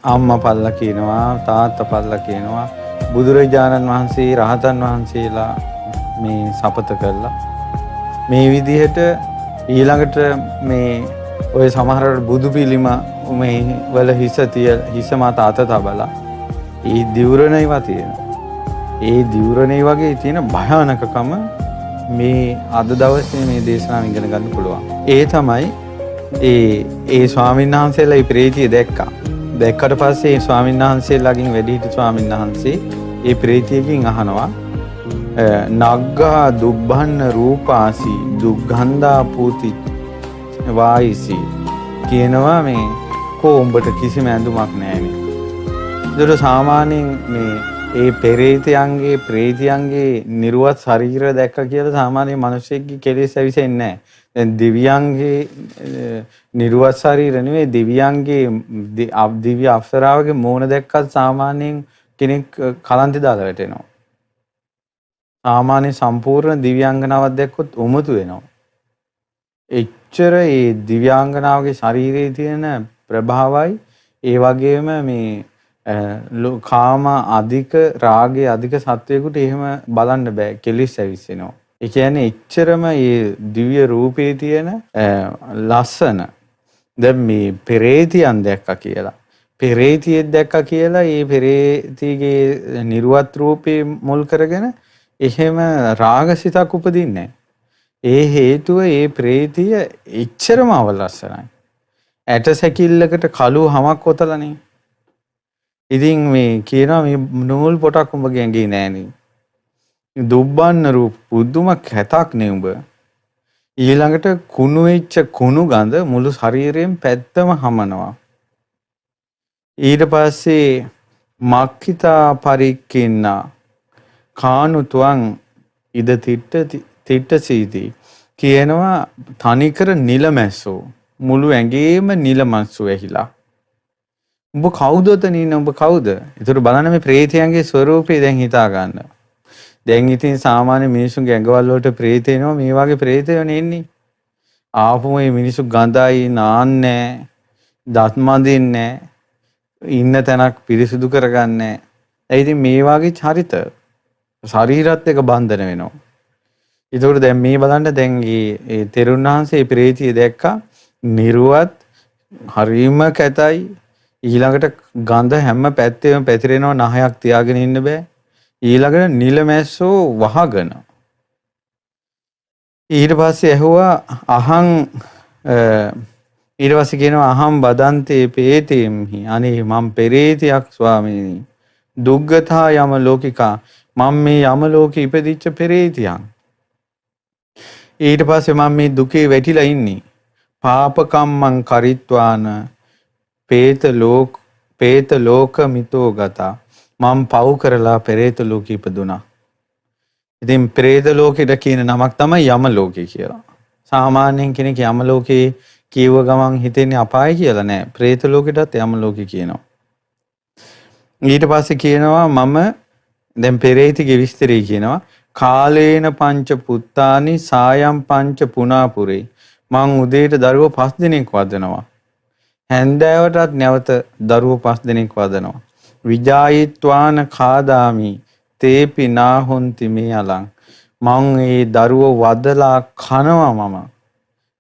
අම්මා පල්ලා කියනවා තාත්තා පල්ලා කියනවා බුදුරජාණන් වහන්සේ රහතන් වහන්සේලා මේ සපත කළා මේ විදිහට ඊළඟට මේ ඔය සමහරවට බුදු පිළිම මේ වල හිස මත අත තබලා ඒ දිවුරණේවා තියෙනවා ඒ දිවුරණේ වගේ තියෙන භයානකකම මේ අද දවසේ මේ දේශනාව ඉගෙන ගන්න පුළුවන් ඒ තමයි ඒ ස්වාමීන් වහන්සේලා මේ ප්‍රේතිය දැක්කට පස්සේ ඒ ස්වාමීන් වහන්සේලාගෙන් වැඩිහිටි ස්වාමීන් වහන්සේ ඒ ප්‍රේතියකින් අහනවා නග්ගා දුබ්බන්න රූපාසි දුග්ගන්ධා පූති වායිසි කියනවා මේ කො උඹට කිසිම ඇඳුමක් නැහැනේ. ඒතර සාමාන්‍යයෙන් මේ ඒ පෙරේතයන්ගේ ප්‍රේතයන්ගේ නිර්වත් ශරීර දැක්ක කියලා සාමාන්‍ය මිනිස්සෙක්ගේ කෙලෙස් ඇවිසෙන්නේ නැහැ. දැන් දිව්‍යයන්ගේ නිර්වත් ශරීර නෙවෙයි දිව්‍යයන්ගේ දිව්‍ය අප්සරාවගේ මෝන දැක්කත් සාමාන්‍යයෙන් කෙනෙක් කලන්තේ දාලා වැටෙනවා. සාමාන්‍ය සම්පූර්ණ දිව්‍යාංගනාවක් දැක්කොත් උමතු වෙනවා. එච්චර ඒ දිව්‍යාංගනාවගේ ශරීරයේ තියෙන ප්‍රභාවයි ඒ වගේම මේ කාම අධික රාගයේ අධික සත්වයකට එහෙම බලන්න බෑ කෙලිස් ඇවිස්සෙනවා. ඒ කියන්නේ එච්චරම මේ දිව්‍ය රූපේ තියෙන ලස්සන දැන් මේ පෙරේතියන් දැක්කා කියලා. පෙරේතියෙක් දැක්කා කියලා ඒ පෙරේතිගේ නිර්වත් රූපේ මුල් කරගෙන එහෙම රාගසිතක් උපදින්නේ නැහැ. ඒ හේතුව ඒ ප්‍රේතිය එච්චරම අවලස්සනයි. ඇට සැකිල්ලකට කළු හමක් ඔතලනේ. ඉතින් මේ කියනවා මේ නූල් පොටක් උඹගේ ඇඟේ නෑනේ. දුබ්බන්න රූප පුදුම කැතක් නේ උඹ. ඊළඟට කුණු වෙච්ච කුණු ගඳ මුළු ශරීරයෙන් පැත්තම හමනවා. ඊට පස්සේ මක්ඛිතා පරික්කින්න කානුතුං ඉද තිට්ට සීති කියනවා තනිකර නිලමැස්සෝ මුළු ඇඟේම නිලමැස්සෝ ඇහිලා. උඹ කවුද තනින්න උඹ කවුද? ඒතර බලන්න මේ ප්‍රේතයන්ගේ ස්වરૂපය දැන් හිතා ගන්න. දැන් ඉතින් සාමාන්‍ය මිනිසුන්ගේ ඇඟවල වලට ප්‍රේත එනවා මේ වගේ ප්‍රේතයෝනේ එන්නේ. ආපුම මේ මිනිස්සු ගඳයි නාන්නේ දත් මදින්නේ ඉන්න තැනක් පිරිසිදු කරගන්නේ. ඒ ඉතින් මේ වගේ චරිත ශරීරات එක බන්ධන වෙනවා. ඒතකොට දැන් මේ බලන්න දැන් මේ තෙරුණාංශේ ප්‍රේතිය දැක්කා නිර්වත් හරීම කැතයි ඊළඟට ගඳ හැම පැත්තෙම පැතිරෙනවා නහයක් තියාගෙන ඉන්න බෑ ඊළඟට නිලමැස්සෝ වහගෙන ඊට පස්සේ ඇහුවා අහං ඊට පස්සේ කියනවා අහම් බදන්තේ පේතේම්හි අනේ මම පෙරේතයක් ස්වාමීනි දුග්ගතා යම ලෝකිකා මම මේ යම ලෝකෙ ඉපදිච්ච පෙරේතියක් ඊට පස්සේ මම මේ දුකේ වැටිලා ඉන්නේ පාපකම්මං කරිත්වාන පේත ලෝක මිතෝ ගතා මම පව් කරලා පෙරේත ලෝකෙ ඉපදුනා. ඉතින් පෙරේත ලෝකෙට කියන නමක් තමයි යම ලෝකේ කියලා. සාමාන්‍යයෙන් කෙනෙක් යම ලෝකේ කියව ගමන් හිතෙන්නේ අපාය කියලා නෑ. ප්‍රේත ලෝකෙටත් යම ලෝකේ කියනවා. ඊට පස්සේ කියනවා මම දැන් පෙරේතිගේ විස්තරය කියනවා කාලේන පංච පුත්තානි සායම් පංච පුනාපුරේ මං උදේට දරුවෝ 5 දිනක් වදනවා. හැන්දෑවටත් නැවත දරුවෝ 5 දිනක් වදනවා. විජායිත්වාන කාදාමි තේපි නාහොන්ති මේ අලං මං ඒ දරුවෝ වදලා කනවා මම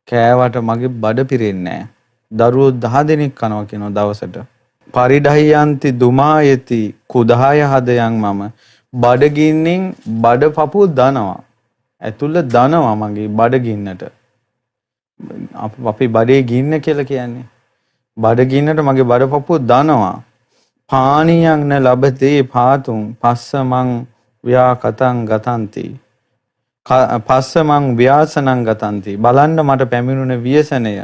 කෑවට මගේ බඩ පිරෙන්නේ නැහැ. දරුවෝ 10 දිනක් කනවා කියනවා දවසට. පරිඩහයන්ති දුමායති කුදාය හදයන් මම බඩගින්නෙන් බඩපපුව දනවා. ඇතුළ දනවා මගේ බඩගින්නට. අපි බඩේ ගින්න කියලා කියන්නේ. බඩගින්නට මගේ බඩපපුව දනවා. පානියන් න ලබතේ පාතුම් පස්සමං ව්‍යාකතං ගතන්ති. පස්සමං ව්‍යාසනං ගතන්ති. බලන්න මට පැමිණුණ ව්‍යසනය.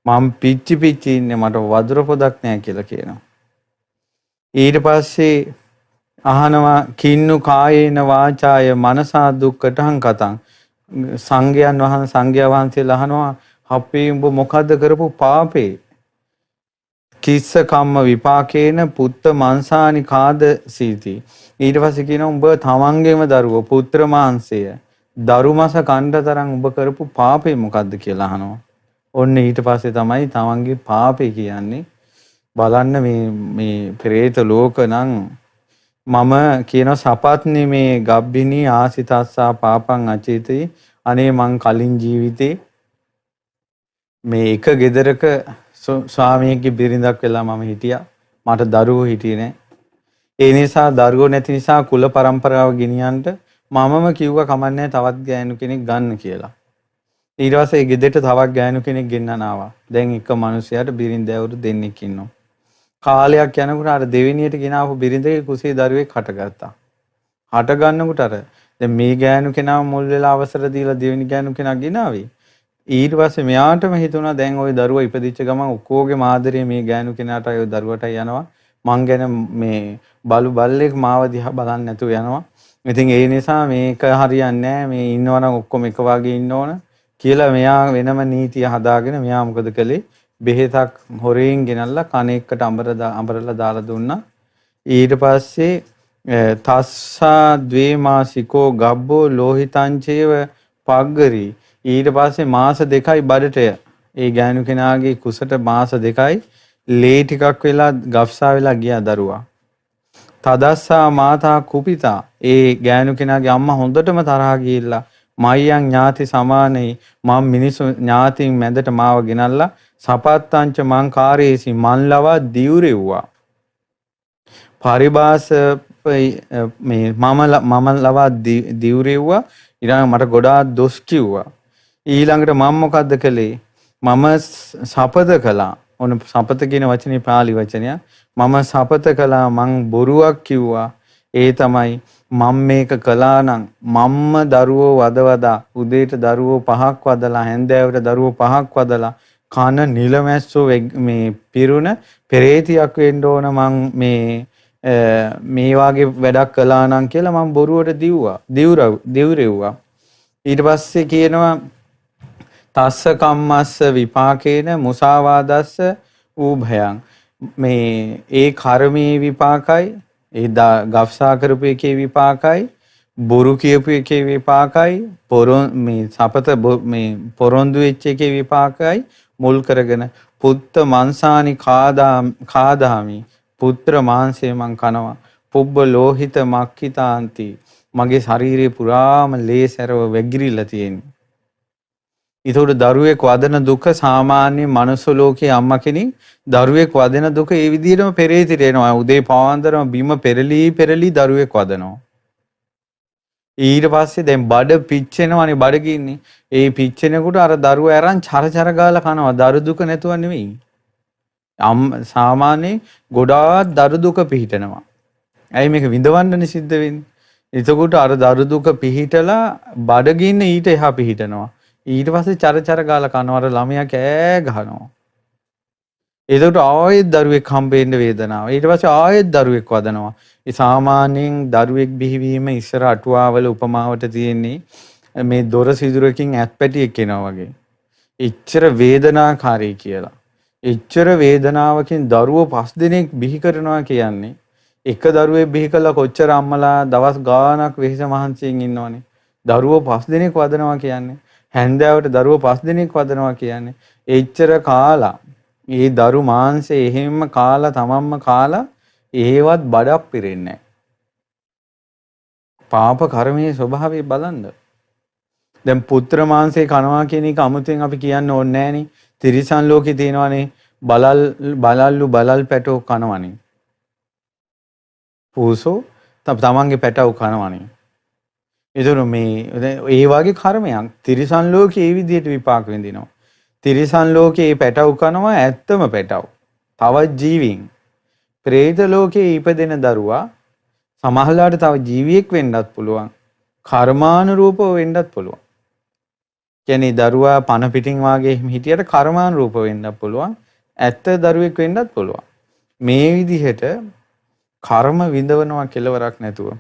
මම පිච්චි ඉන්නේ මට වදුර පොදක් නැහැ කියලා කියනවා. ඊට පස්සේ අහනවා කින්නු කායේන වාචාය මනසා දුක්ඛටං කතං සංඝයා වහන්සේලා අහනවා අපේ උඹ මොකද්ද කරපු පාපේ කිස්ස කම්ම විපාකේන පුත්ත මාංසානි කාද සීති ඊට පස්සේ කියනවා උඹ තමන්ගේම දරුවෝ පුත්‍ර මාංශය දරු මාස කණ්ඩ තරම් උඹ කරපු පාපේ මොකද්ද කියලා අහනවා. ඔන්න ඊට පස්සේ තමයි තමන්ගේ පාපේ කියන්නේ බලන්න මේ ප්‍රේත ලෝක නම් මම කියන සපත්නි මේ ගබ්බිනී ආසිතස්සා පාපං අචේතේ අනේ මං කලින් ජීවිතේ මේ එක ගෙදරක ස්වාමියෙක්ගේ බිරිඳක් වෙලා මම හිටියා. මට දරුවෝ හිටියේ නෑ. ඒ නිසා දරුවෝ නැති නිසා කුල પરම්පරාව ගෙනියන්න මමම කිව්වා කමන්නේ තවත් ගෑනු කෙනෙක් ගන්න කියලා. ඊට පස්සේ ඒ ගෙදරට තවත් ගෑනු කෙනෙක් ගෙන්නන ආවා. දැන් එක මිනිහයාට බිරිඳවරු දෙන්නෙක් ඉන්නවා. කාලයක් යනකොට අර දෙවෙනියට ගෙනාවු බිරිඳගේ කුසේ දරුවෙක් හටගත්තා. හට ගන්නකොට අර දැන් මේ ගෑනු කෙනාව මුල් වෙලා අවසර දීලා දෙවෙනි ගෑනු කෙනා ගෙනාවේ. ඊට පස්සේ මෙයාටම හිතුණා දැන් ওই දරුවා ඉපදිච්ච ගමන් ඔක්කොගේ මාදරේ මේ ගෑනු කෙනාටයි ওই දරුවටයි යනවා. මං ගැන මේ බලු බල්ලෙක් මාව දිහා බලන්නේ නැතුව යනවා. ඉතින් ඒ නිසා මේක හරියන්නේ නැහැ. මේ ඉන්නවනම් ඔක්කොම එක වගේ ඉන්න ඕන කියලා මෙයා වෙනම නීතිය හදාගෙන මෙයා මොකද කළේ? බෙහෙතක් හොරෙන් ගෙනල්ලා කන එක්කට අඹරලා දාලා දුන්නා. ඊට පස්සේ තස්සා ද්වේමාසිකෝ ගබ්බෝ ලෝහිතංචේව පග්ගරි. ඊට පස්සේ මාස 2යි බඩට ඒ ගෑනු කෙනාගේ කුසට මාස 2යි ලේ ටිකක් වෙලා ගෆ්සා වෙලා ගියා දරුවා. තදස්සා මාතා කුපිතා. ඒ ගෑනු කෙනාගේ අම්මා හොඳටම තරහා ගිහිල්ලා මයයන් ඥාති සමානෙයි මම මිනිසු ඥාතින් මැදට මාව ගෙනල්ලා සපත්තංච මං කාරේසි මන් ලවා දිවුරෙව්වා. පරිභාස මේ මම ලවා දිවුරෙව්වා. ඊළඟ මට ගොඩාක් දොස් කිව්වා. ඊළඟට මම මොකද්ද කළේ? මම සපත කළා. ඔන්න සපත කියන වචනේ පාලි වචනය. මම සපත කළා මං බොරුවක් කිව්වා. ඒ තමයි මම මේක කළා නම් මම්ම දරුවෝ වදවදා උදේට දරුවෝ 5ක් වදලා හැන්දෑවට දරුවෝ 5ක් වදලා කන නිලමැස්සෝ මේ පිරුණ පෙරේතියක් වෙන්න ඕන මං මේ වාගේ වැඩක් කළා නම් කියලා මම බොරුවට දිවුරෙව්වා. ඊට පස්සේ කියනවා තස්ස කම්මස්ස විපාකේන මුසාවාදස්ස ඌභයං. මේ ඒ කර්මයේ විපාකයි ඒ ගෆ්සා කරපු එකේ විපාකයි බොරු කියපු එකේ විපාකයි මේ සපත මේ පොරොන්දු වෙච්ච එකේ විපාකයි මුල් කරගෙන පුත්ත මංසානි කාදාමි පුත්‍ර මාංශය මං කනවා පුබ්බ ලෝහිත මක්ඛිතාන්ති මගේ ශරීරේ පුරාම ලේ සැරව වැගිරිලා තියෙන්නේ. ඒතකොට දරුවෙක් වදන දුක සාමාන්‍ය මනුස්ස ලෝකයේ අම්මා කෙනෙක් දරුවෙක් වදන දුක ඒ විදිහටම පෙරේතිට එනවා. උදේ පාන්දරම බිම පෙරලි දරුවෙක් වදනවා. ඊට පස්සේ දැන් බඩ පිච්චෙනවනේ බඩගින්නේ. ඒ පිච්චෙනකොට අර දරුවා අරන් චරචර ගාලා කනවා. දරු දුක නැතුව නෙවෙයි. සාමාන්‍ය ගොඩාක් දරු දුක පිහිටනවා. ඇයි මේක විඳවන්නනේ සිද්ධ වෙන්නේ? එතකොට අර දරු දුක පිහිටලා බඩගින්න ඊට එහා පිහිටනවා. ඊට පස්සේ චරචර ගාලා කනවර ළමයා කෑ ගහනවා. එතකොට ආයෙත් දරුවෙක් හම්බෙන්න වේදනාව. ඊට පස්සේ ආයෙත් දරුවෙක් වදනවා. ඒ සාමාන්‍යයෙන් දරුවෙක් බිහිවීම ඉස්සර අටුවාවල උපමාවට තියෙන්නේ මේ දොර සිදුරකින් ඇත්පැටියෙක් එනවා වගේ. එච්චර වේදනාකාරී කියලා. එච්චර වේදනාවකින් දරුවෝ 5 දිනක් බිහි කරනවා කියන්නේ එක දරුවෙක් බිහි කළා කොච්චර අම්මලා දවස් ගාණක් වෙහෙස මහන්සියෙන් ඉන්නවනේ. දරුවෝ 5 දිනක් වදනවා කියන්නේ හැන්දෑවට දරුවෝ 5 දිනක් වදනවා කියන්නේ එච්චර කාලා ඒ දරු මාංශය එහෙම්ම කාලා තමන්ම කාලා ඒවත් බඩක් පිරෙන්නේ නැහැ. පාප කර්මයේ ස්වභාවය බලන්න. දැන් පුත්‍ර මාංශේ කනවා කියන එක අමුතුවෙන් අපි කියන්න ඕනේ නැහනේ. තිරිසන් ලෝකේ තියෙනවානේ බලල්ලු බලල් පැටෝ කනවනේ. පූසෝ තමන්ගේ පැටව කනවනේ. ඒතර මේ ඒ වගේ කර්මයක් තිරිසන් ලෝකේ ඒ විදිහට විපාක විඳිනවා. තිරිසන් ලෝකේ මේ පැටව කනවා ඇත්තම පැටව. තවත් ජීවීන්. പ്രേත ලෝකේ ඉපදෙන දරුවා සමහරලාට තව ජීවියෙක් වෙන්නත් පුළුවන්. කර්මානුරූපව වෙන්නත් පුළුවන්. කියන්නේ දරුවා පන පිටින් වාගේ හිටියට කර්මානුරූපව වෙන්නත් පුළුවන්. ඇත්ත දරුවෙක් වෙන්නත් පුළුවන්. මේ විදිහට කර්ම විඳවනවා කෙලවරක් නැතුව